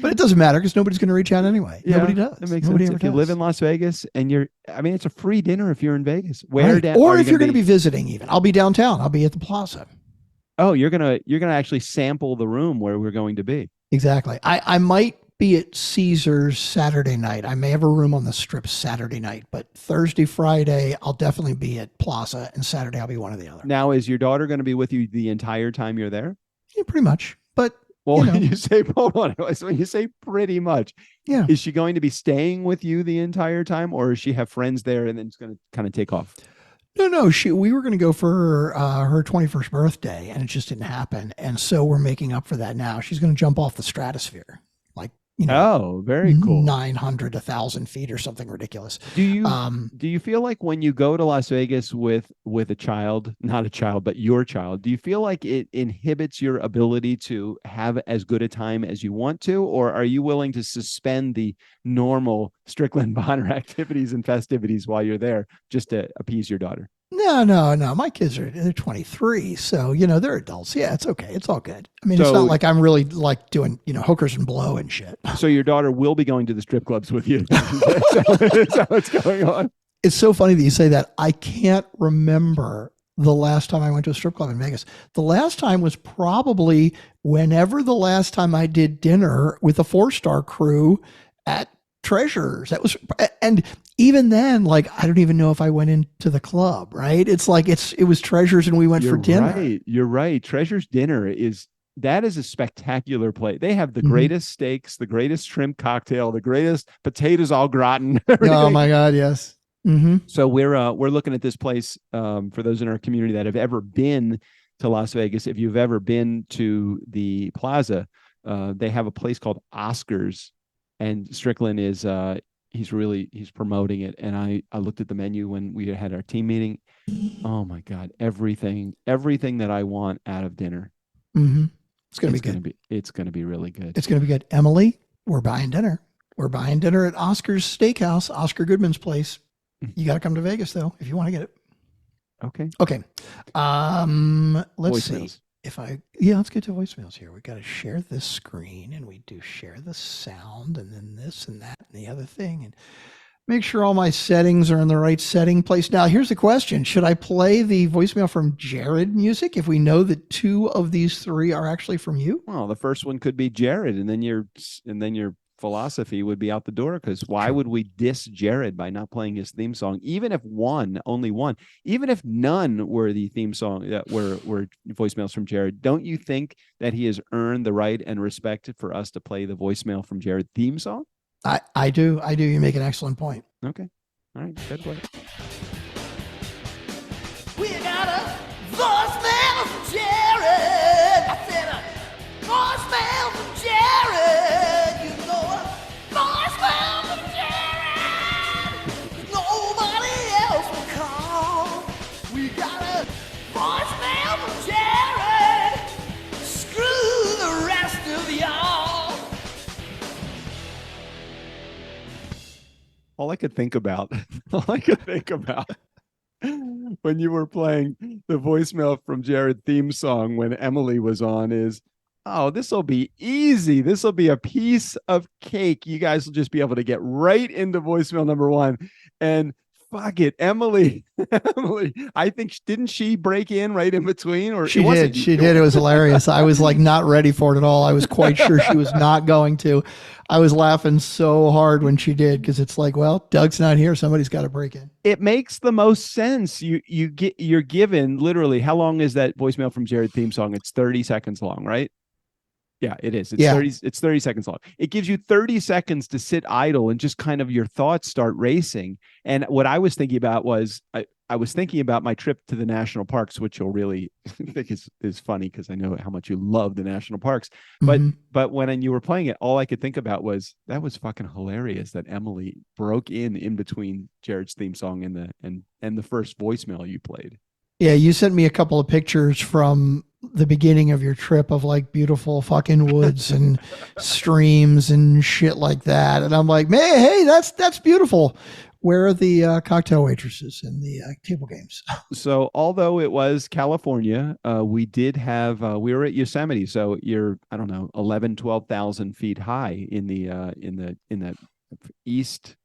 But it doesn't matter because nobody's going to reach out anyway. Yeah, Nobody does. It makes Nobody sense. ever If you does. live in Las Vegas and it's a free dinner if you're in Vegas. Right. Or if you're going to be visiting even. I'll be downtown. I'll be at the plaza. Oh, you're gonna actually sample the room where we're going to be. Exactly. I might be at Caesars Saturday night. I may have a room on the Strip Saturday night, but Thursday, Friday, I'll definitely be at Plaza, and Saturday I'll be one or the other. Now, is your daughter going to be with you the entire time you're there? Yeah, pretty much. But well, when you say hold on, so when you say pretty much, yeah, is she going to be staying with you the entire time, or does she have friends there and then it's going to kind of take off? No. We were going to go for her 21st birthday, and it just didn't happen. And so we're making up for that now. She's going to jump off the stratosphere, like oh, very cool, 900, 1,000 feet or something ridiculous. Do you feel like when you go to Las Vegas with a child, not a child, but your child, do you feel like it inhibits your ability to have as good a time as you want to, or are you willing to suspend the normal Strickland Bonner activities and festivities while you're there just to appease your daughter? No. My kids they're 23, so they're adults. Yeah, it's okay. It's all good. I mean, it's not like I'm really like doing hookers and blow and shit. So your daughter will be going to the strip clubs with you. Is that what's going on? It's so funny that you say that. I can't remember the last time I went to a strip club in Vegas. The last time was probably whenever the last time I did dinner with a 4-star crew at Treasures. That was, and even then, like, I don't even know if I went into the club, right? It's like, it was Treasures and we went for dinner. Right. You're right. Treasures dinner is a spectacular place. They have the greatest steaks, the greatest shrimp cocktail, the greatest potatoes au gratin. Oh my God. Yes. Mm-hmm. So we're looking at this place for those in our community that have ever been to Las Vegas. If you've ever been to the Plaza, they have a place called Oscars. And Strickland is he's promoting it. And I looked at the menu when we had our team meeting. Oh my God, everything that I want out of dinner. Mm-hmm. It's gonna be good. It's gonna be really good. It's gonna be good. Emily, we're buying dinner. We're buying dinner at Oscar's Steakhouse, Oscar Goodman's place. You gotta come to Vegas though, if you want to get it. Okay. Let's see. Let's get to voicemails here. We got to share this screen, and we do share the sound, and then this and that and the other thing, and make sure all my settings are in the right setting place. Now, here's the question: should I play the voicemail from Jared music if we know that 2 of these 3 are actually from you? Well, the first one could be Jared, and then your philosophy would be out the door, because why would we diss Jared by not playing his theme song, even if only one, even if none were the theme song that were voicemails from Jared? Don't you think that he has earned the right and respect for us to play the voicemail from Jared theme song? I do. You make an excellent point. Okay. All right. Good play. We got a voicemail from Jared. I said a voicemail from Jared. All I could think about when you were playing the voicemail from Jared theme song when Emily was on is, oh, this will be easy. This will be a piece of cake. You guys will just be able to get right into voicemail number 1. And fuck it, Emily, I think, didn't she break in right in between? Or she did. It was hilarious. I was like not ready for it at all. I was quite sure she was not going to. I was laughing so hard when she did, because it's like, well, Doug's not here. Somebody's got to break in. It makes the most sense. You're given literally, how long is that voicemail from Jared theme song? It's 30 seconds long, right? Yeah, it is. It's 30 seconds long. It gives you 30 seconds to sit idle and just kind of your thoughts start racing. And what I was thinking about was I was thinking about my trip to the national parks, which you'll really think is funny because I know how much you love the national parks. But when you were playing it, all I could think about was that was fucking hilarious that Emily broke in between Jared's theme song and the first voicemail you played. Yeah, you sent me a couple of pictures from the beginning of your trip of like beautiful fucking woods and streams and shit like that. And I'm like, man, hey, that's beautiful. Where are the cocktail waitresses in the table games? So although it was California, we did have we were at Yosemite, so you're, I don't know, 11, 12,000 feet high in that east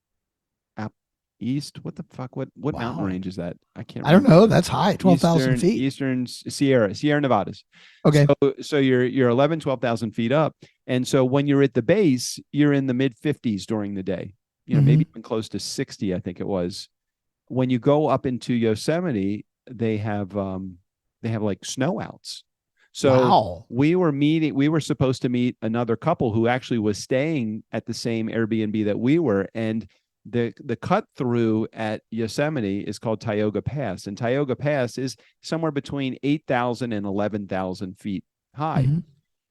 what the fuck, what mountain Wow. range is that? I can't I don't remember. know. That's high. 12,000 feet. Eastern Sierra Nevadas. Okay. So you're 11, 12,000 feet up, and so when you're at the base, you're in the mid 50s during the day. You know, maybe even close to 60, I think it was. When you go up into Yosemite, they have like snow outs. So Wow. we were supposed to meet another couple who actually was staying at the same Airbnb that we were, and the cut through at Yosemite is called Tioga Pass, and Tioga Pass is somewhere between 8,000 and 11,000 feet high.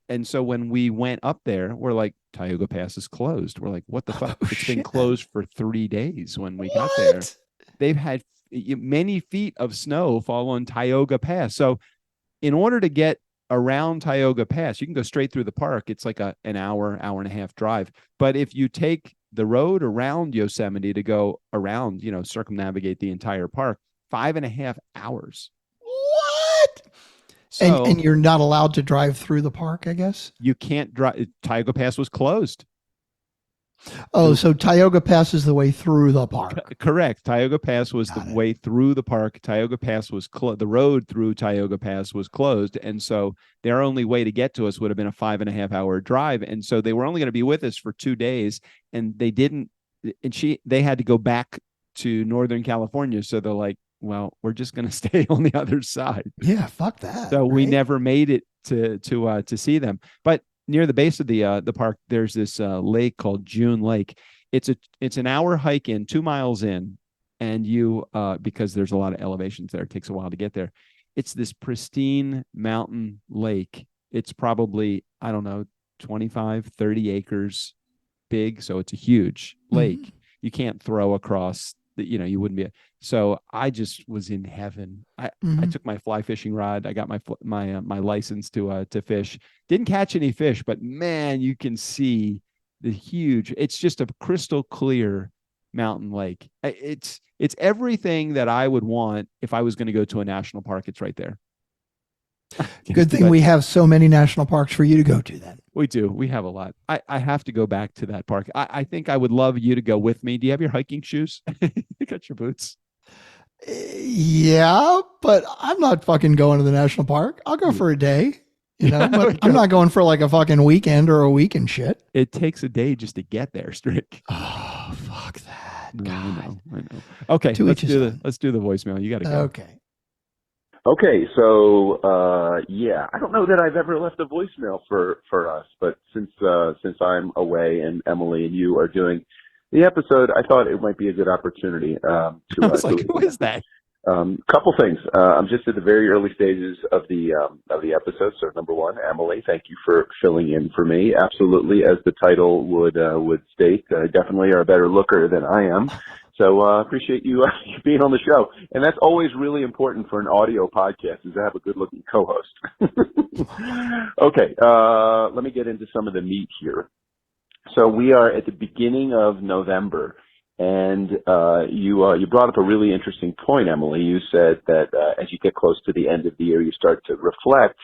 And so when we went up there, we're like, Tioga Pass is closed. We're like, what the fuck? It's been closed for 3 days when we got there. They've had many feet of snow fall on Tioga Pass. So in order to get around Tioga Pass, you can go straight through the park. It's like an hour and a half drive. But if you take the road around Yosemite to go around, circumnavigate the entire park, 5.5 hours. What? So, and you're not allowed to drive through the park, I guess? You can't drive. Tioga Pass was closed. Oh, so Tioga Pass is the way through the park. Correct. Tioga Pass was the way through the park. Tioga Pass was the road through Tioga Pass was closed. And so their only way to get to us would have been a 5.5 hour drive. And so they were only going to be with us for 2 days, and they had to go back to Northern California. So they're like, well, we're just going to stay on the other side. Yeah. Fuck that. So we never made it to see them. But near the base of the park, there's this lake called June Lake. It's an hour hike in, 2 miles in, and you because there's a lot of elevations there, it takes a while to get there. It's this pristine mountain lake. It's probably, I don't know, 25, 30 acres big, so it's a huge lake. You can't throw across. You wouldn't be. So I just was in heaven. I took my fly fishing rod. I got my license to fish. Didn't catch any fish, but man, you can see the huge. It's just a crystal clear mountain lake. It's everything that I would want if I was going to go to a national park. It's right there. Good thing we have so many national parks for you to go to then. We do. We have a lot. I have to go back to that park. I think I would love you to go with me. Do you have your hiking shoes? You got your boots? Yeah, but I'm not fucking going to the national park. I'll go for a day. But I'm not going for like a fucking weekend or a week and shit. It takes a day just to get there, Strick. Oh, fuck that. No, God. I know. Okay, let's do the voicemail. You got to go. Okay. Okay, so I don't know that I've ever left a voicemail for us, but since I'm away and Emily and you are doing the episode, I thought it might be a good opportunity to. I was like, who is that? Couple things. I'm just at the very early stages of the episode. So number one, Emily, thank you for filling in for me. Absolutely, as the title would state, definitely are a better looker than I am. So appreciate you being on the show. And that's always really important for an audio podcast, is to have a good-looking co-host. Okay, let me get into some of the meat here. So we are at the beginning of November, and you brought up a really interesting point, Emily. You said that as you get close to the end of the year, you start to reflect.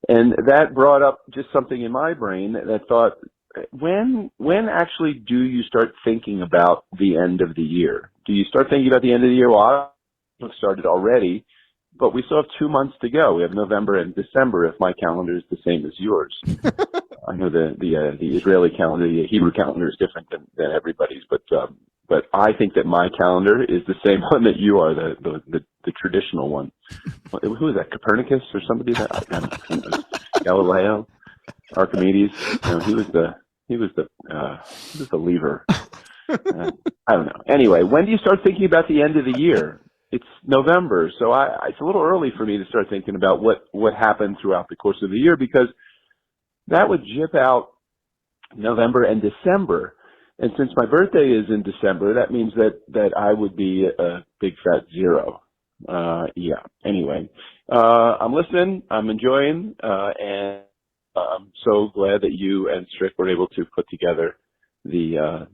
And that brought up just something in my brain that thought, when actually do you start thinking about the end of the year? Do you start thinking about the end of the year? Well, I've started already, but we still have 2 months to go. We have November and December, if my calendar is the same as yours. I know the Israeli calendar, the Hebrew calendar is different than everybody's, but I think that my calendar is the same one that you are, the traditional one. Who is that? Copernicus or somebody? Galileo, Archimedes. No, he was the lever. I don't know. Anyway, when do you start thinking about the end of the year? It's November, so it's a little early for me to start thinking about what happened throughout the course of the year, because that would jip out November and December. And since my birthday is in December, that means that I would be a big fat zero. Anyway, I'm listening, I'm enjoying, and I'm so glad that you and Strick were able to put together the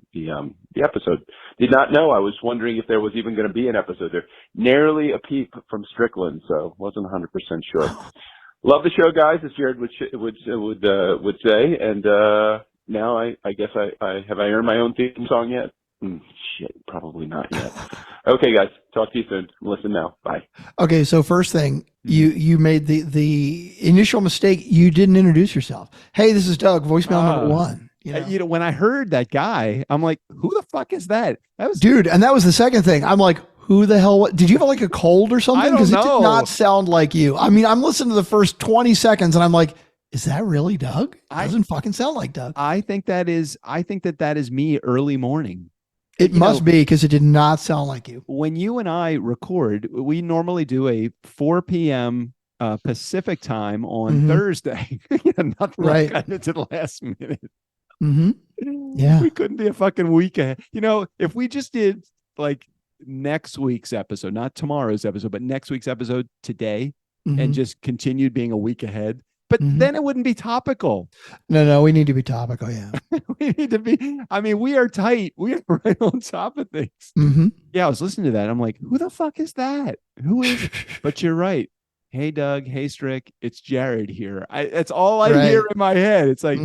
episode. Did not know. I was wondering if there was even going to be an episode there. Narrowly a peep from Strickland, so wasn't 100% sure. Love the show, guys, as Jared would say. And now I guess I have I earned my own theme song yet? Shit, probably not yet. Okay, guys, talk to you soon. Listen now. Bye. Okay, so first thing, you made the initial mistake. You didn't introduce yourself. Hey, this is Doug, voicemail number 1. You know, when I heard that guy, I'm like, who the fuck is that? That was dude, and that was the second thing. I'm like, who the hell? What did you have like a cold or something? Because it did not sound like you. I mean, I'm listening to the first 20 seconds, and I'm like, is that really Doug? Doesn't fucking sound like Doug. I think that is me early morning. It must be, because it did not sound like you. When you and I record, we normally do a 4 p.m. Pacific time on Thursday. Nothing right. Like that to the last minute. Yeah. We couldn't be a fucking week ahead. You know, if we just did like next week's episode, not tomorrow's episode, but next week's episode today, and just continued being a week ahead. But then it wouldn't be topical. No, we need to be topical. Yeah. We need to be. I mean, we are tight. We are right on top of things. Yeah, I was listening to that. I'm like, who the fuck is that? Who is? But you're right. Hey, Doug. Hey, Strick. It's Jared here. That's all I hear in my head. It's like,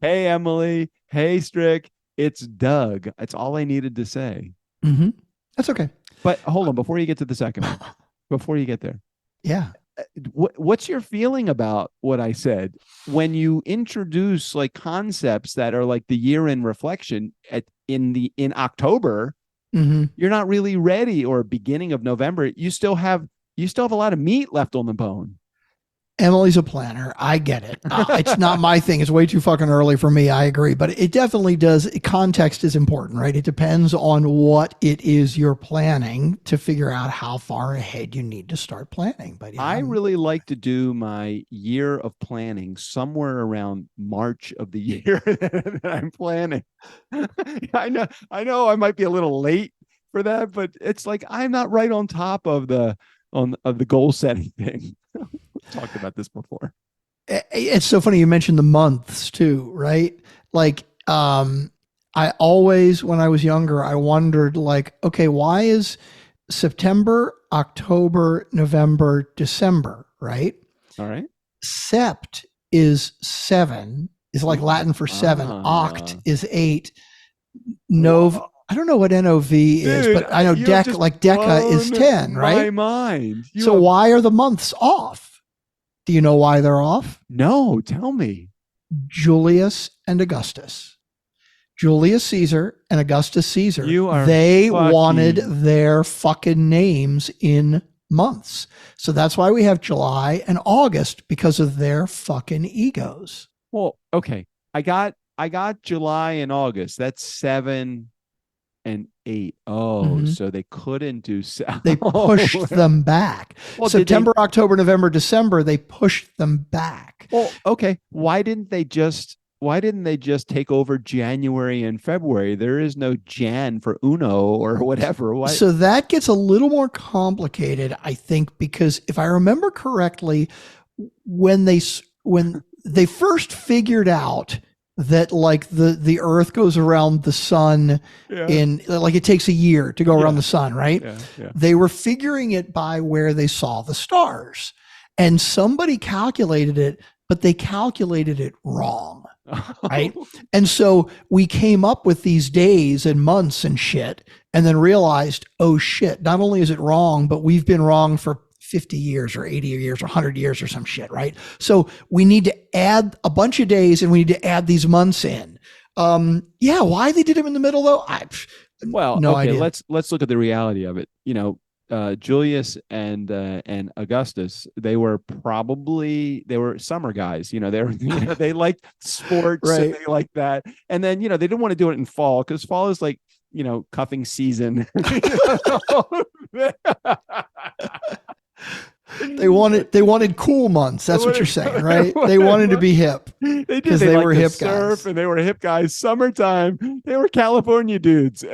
hey, Emily. Hey, Strick. It's Doug. That's all I needed to say. That's okay. But hold on. Before you get to the second one, before you get there. Yeah. What's your feeling about what I said when you introduce like concepts that are like the year-end reflection in October? You're not really ready, or beginning of November. You still have a lot of meat left on the bone. Emily's a planner. I get it. It's not my thing. It's way too fucking early for me. I agree. But it definitely does. Context is important, right? It depends on what it is you're planning to figure out how far ahead you need to start planning. But I really like to do my year of planning somewhere around March of the year that I'm planning. I know I might be a little late for that, but it's like I'm not right on top of the goal setting thing. Talked about this before. It's so funny you mentioned the months too, right? Like I always, when I was younger, I wondered like, okay, why is September, October, November, December, right? All right. Sept is 7, is like Latin for 7. Oct is 8. Nov, I don't know what NOV is, but I know Deca is 10, right? My mind. So why are the months off? Do you know why they're off? No, tell me. Julius and Augustus. Julius Caesar and Augustus Caesar. They wanted their fucking names in months. So that's why we have July and August, because of their fucking egos. Well, okay. I got July and August. That's 7 and 8. Oh, so they couldn't do. They pushed them back. Well, September, October, November, December. They pushed them back. Well, okay. Why didn't they just take over January and February? There is no Jan for Uno or whatever. Why? So that gets a little more complicated, I think, because if I remember correctly, when they first figured out that like the earth goes around the sun in like it takes a year to go around the sun, right? They were figuring it by where they saw the stars, and somebody calculated it, but they calculated it wrong. Right. And so we came up with these days and months and shit, and then realized, oh shit, not only is it wrong, but we've been wrong for 50 years or 80 years or 100 years or some shit, right? So we need to add a bunch of days, and we need to add these months in. Why they did them in the middle though? No idea. Let's look at the reality of it. You know, Julius and Augustus, they were summer guys. You know, they liked sports, right? And they liked that. And then, you know, they didn't want to do it in fall, because fall is like, you know, cuffing season. They wanted cool months. That's what you're saying, right? They wanted to be hip. They did, because they were hip guys. And they were hip guys. Summertime, they were California dudes.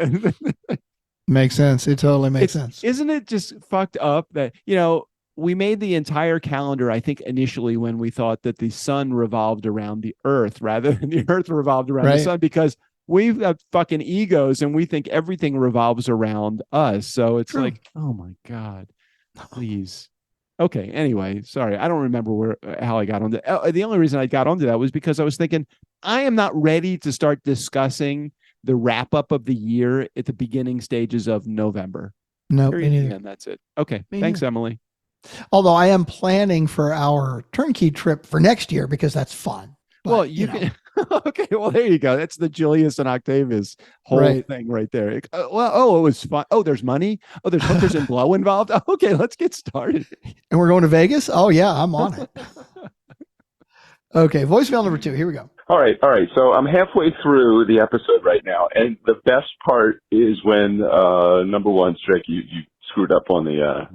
Makes sense. It totally makes sense. Isn't it just fucked up that, you know, we made the entire calendar, I think, initially when we thought that the sun revolved around the earth rather than the earth revolved around the sun, because we've got fucking egos and we think everything revolves around us. So it's True. like, oh my God, please. Okay. Anyway, sorry. I don't remember how I got onto the only reason I got onto that was because I was thinking I am not ready to start discussing the wrap up of the year at the beginning stages of November. No, me neither. And that's it. Okay. Me Thanks, neither. Emily. Although I am planning for our turnkey trip for next year because that's fun. But, Well, you can. Okay. Well, there you go. That's the Julius and Octavius whole Right. thing right there. It was fun. Oh, there's money. Oh, there's hookers and blow involved. Okay, let's get started. And we're going to Vegas? Oh, yeah, I'm on it. Okay, voicemail number 2. Here we go. All right. So I'm halfway through the episode right now, and the best part is when number one, Strick, you screwed up on the.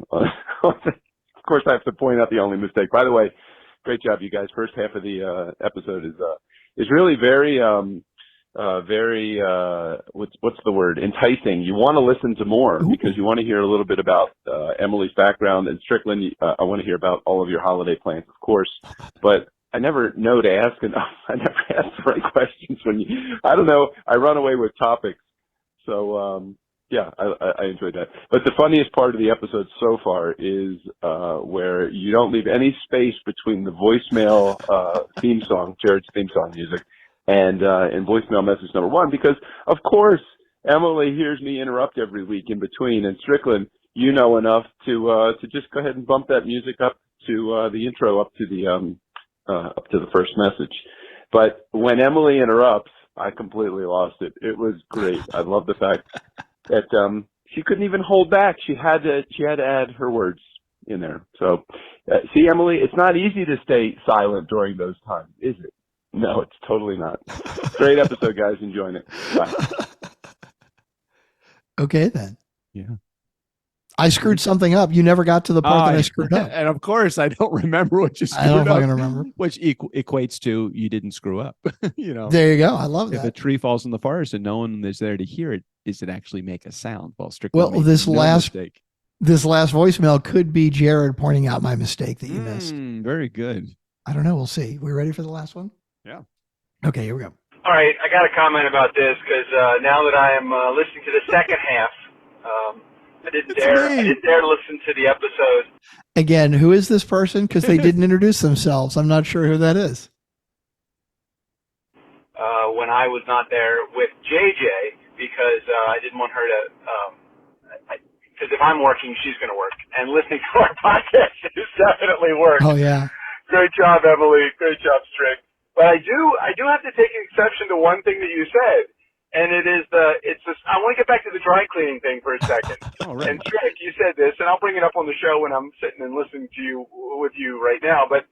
Of course, I have to point out the only mistake. By the way, great job, you guys. First half of the episode is really very what's the word? Enticing. You want to listen to more because you want to hear a little bit about Emily's background, and Strickland. I want to hear about all of your holiday plans, of course, but. I never know to ask enough. I never ask the right questions I don't know. I run away with topics. So, yeah, I enjoyed that. But the funniest part of the episode so far is where you don't leave any space between the voicemail theme song, Jared's theme song music, and voicemail message number 1, because, of course, Emily hears me interrupt every week in between, and Strickland, you know enough to just go ahead and bump that music up to the intro, up to the first message. But when Emily interrupts, I completely lost it. It was great. I love the fact that she couldn't even hold back. She had to add her words in there. So, see, Emily, it's not easy to stay silent during those times, is it? No, it's totally not. Great episode, guys. Enjoying it. Bye. Okay, then. Yeah. I screwed something up. You never got to the part that I screwed up. And of course, I don't remember what you screwed I up. don't fucking remember. Which equates to you didn't screw up. You know. There you go. I love If a that. tree falls in the forest and no one is there to hear it, is it actually make a sound? Well, strictly. Well, this last mistake. This last voicemail could be Jared pointing out my mistake that you missed. Very good. I don't know. We'll see. We ready for the last one? Yeah. Okay, here we go. All right, I got a comment about this because now that I am listening to the second half, I didn't dare listen to the episode. Again, who is this person? Because they didn't introduce themselves. I'm not sure who that is. When I was not there with JJ because I didn't want her to. Because if I'm working, she's going to work, and listening to our podcast is definitely work. Oh yeah. Great job, Emily. Great job, Strick. But I do have to take exception to one thing that you said, and I want to get back to the dry cleaning thing for a second. All right. And Strick, you said this, and I'll bring it up on the show when I'm sitting and listening to you with you right now. But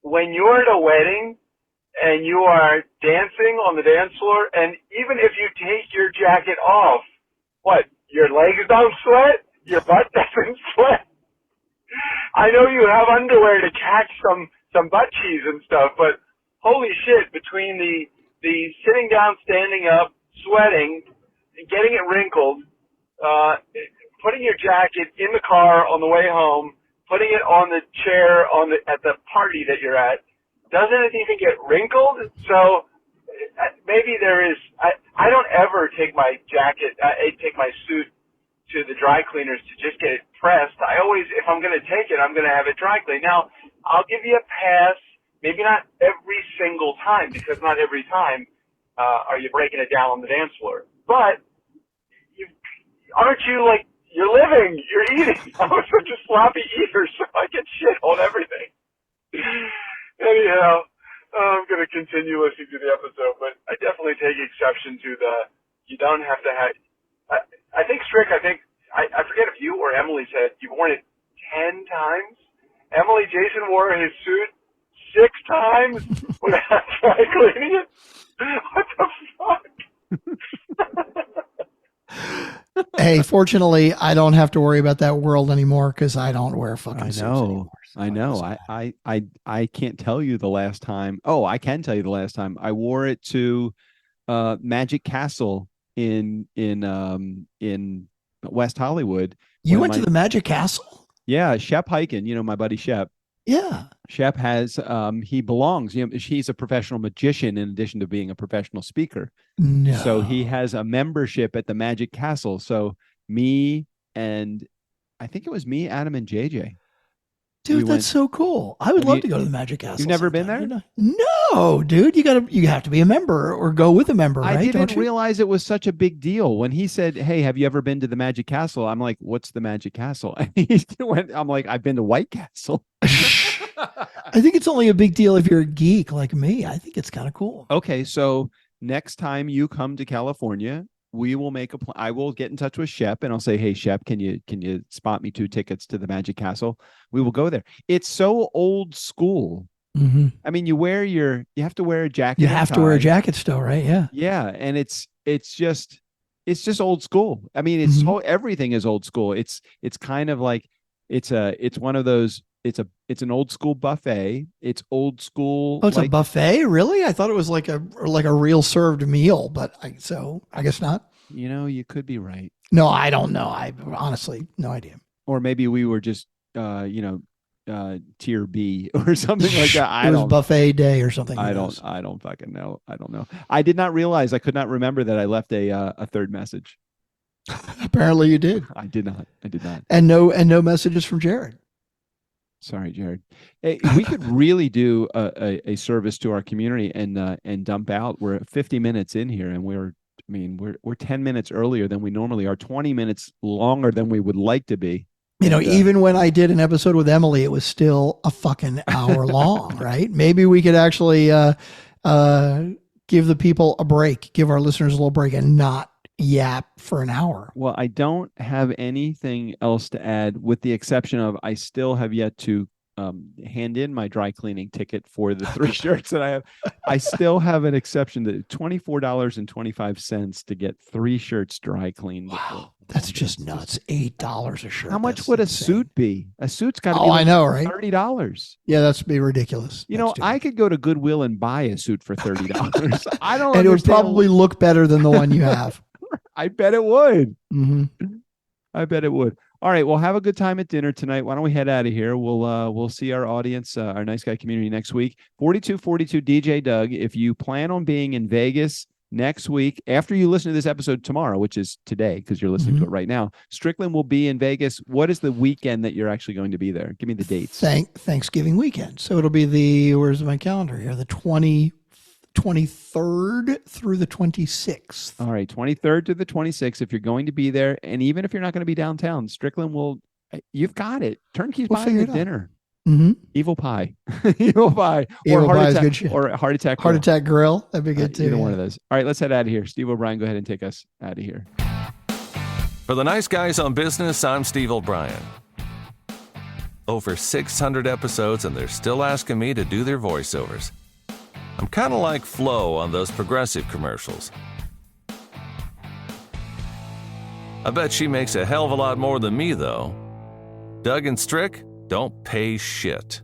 when you're at a wedding and you are dancing on the dance floor, and even if you take your jacket off, what, your legs don't sweat? Your butt doesn't sweat? I know you have underwear to catch some butt cheese and stuff, but holy shit, between the sitting down, standing up, sweating, getting it wrinkled, putting your jacket in the car on the way home, putting it on the chair at the party that you're at, doesn't it even get wrinkled? So maybe there is. I don't ever take my jacket, take my suit to the dry cleaners to just get it pressed. I always, if I'm going to take it, I'm going to have it dry cleaned. Now, I'll give you a pass. Maybe not every single time, because not every time are you breaking it down on the dance floor. But aren't you like, you're living, you're eating. I'm such a sloppy eater, so I get shit on everything. Anyhow, I'm going to continue listening to the episode, but I definitely take exception to you don't have to have, I think Strick, I forget if you or Emily said you've worn it 10 times. Emily, Jason wore his suit 6 times without dry cleaning it. What the fuck? Hey, fortunately, I don't have to worry about that world anymore because I don't wear fucking suits anymore. I know. I can't tell you the last time. Oh, I can tell you the last time I wore it to Magic Castle in West Hollywood. You went to the Magic Castle? Yeah, Shep hiking. You know my buddy Shep. Yeah. Shep has he belongs. He's a professional magician in addition to being a professional speaker. No. So he has a membership at the Magic Castle. So me and I think it was me, Adam, and JJ. Dude, we that's went- so cool. I would Have love you- to go to the Magic Castle. You've never been sometime, there? you know? No, dude. You have to be a member or go with a member, right? I Don't didn't you? realize it was such a big deal. When he said, "Hey, have you ever been to the Magic Castle?" I'm like, "What's the Magic Castle?" I'm like, "I've been to White Castle." I think it's only a big deal if you're a geek like me. I think it's kind of cool. Okay, so next time you come to California, we will make a plan. I will get in touch with Shep and I'll say, "Hey, Shep, can you spot me 2 tickets to the Magic Castle?" We will go there. It's so old school. Mm-hmm. I mean, you have to wear a jacket. You and have to wear a tie. jacket still, right? Yeah. Yeah, and it's just old school. I mean, it's Mhm. everything is old school. It's kind of like it's one of those. It's an old school buffet. It's old school. Oh, it's like, a buffet, really? I thought it was like a real served meal, but I guess not. You could be right. No, I don't know. I honestly no idea. Or maybe we were just tier B or something like that. It was buffet day or something. I don't fucking know. I don't know. I did not realize. I could not remember that I left a third message. Apparently you did. I did not. And no messages from Jared. Sorry, Jared. Hey, we could really do a service to our community and dump out. We're 50 minutes in here, and we're 10 minutes earlier than we normally are. 20 minutes longer than we would like to be. Even when I did an episode with Emily, it was still a fucking hour long, right? Maybe we could actually give the people a break, give our listeners a little break, and not yap for an hour. Well, I don't have anything else to add, with the exception of I still have yet to hand in my dry cleaning ticket for the 3 shirts that I have. I still have an exception to $24.25 to get 3 shirts dry cleaned. Wow, that's just nuts. $8 a shirt. How much That's would a insane. suit be? A suit's got to be Oh, I know, right? $30. Yeah, that's be ridiculous. I could go to Goodwill and buy a suit for $30. I don't. And it would understand. probably look better than the one you have. I bet it would. Mm-hmm. I bet it would. All right. Well, have a good time at dinner tonight. Why don't we head out of here? We'll see our audience, our nice guy community next week. 4242 DJ Doug. If you plan on being in Vegas next week, after you listen to this episode tomorrow, which is today because you're listening to it right now, Strickland will be in Vegas. What is the weekend that you're actually going to be there? Give me the dates. Thanksgiving weekend. So it'll be where's my calendar here? The 23rd through the 26th. All right, 23rd to the 26th. If you're going to be there, and even if you're not going to be downtown, Strickland you've got it. Turnkey's We'll buying figure the it out. dinner. Mm-hmm. Evil pie. Evil pie. Evil or pie heart is attack, good shit. or heart attack. Heart attack grill. That'd be good too. Either one of those. All right, let's head out of here. Steve O'Brien, go ahead and take us out of here. For the Nice Guys on Business, I'm Steve O'Brien. Over 600 episodes, and they're still asking me to do their voiceovers. I'm kind of like Flo on those Progressive commercials. I bet she makes a hell of a lot more than me, though. Doug and Strick don't pay shit.